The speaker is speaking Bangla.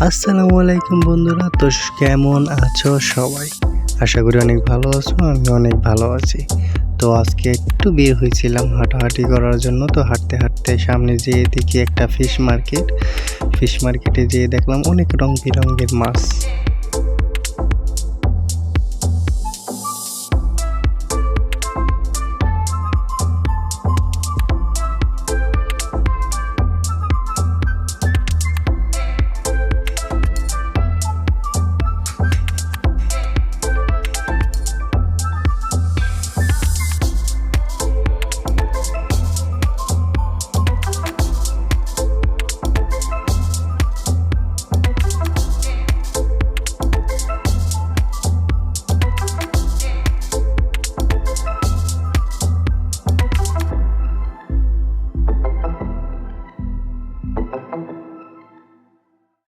আসসালামু আলাইকুম বন্ধুরা, তো কেমন আছো সবাই? আশা করি অনেক ভালো আছো। আমি অনেক ভালো আছি। তো আজকে একটু বের হয়েছিলাম হাঁটাহাঁটি করার জন্য। তো হাঁটতে হাঁটতে সামনে যেয়ে দেখি একটা ফিশ মার্কেটে যেয়ে দেখলাম অনেক রং বেরঙের মাছ।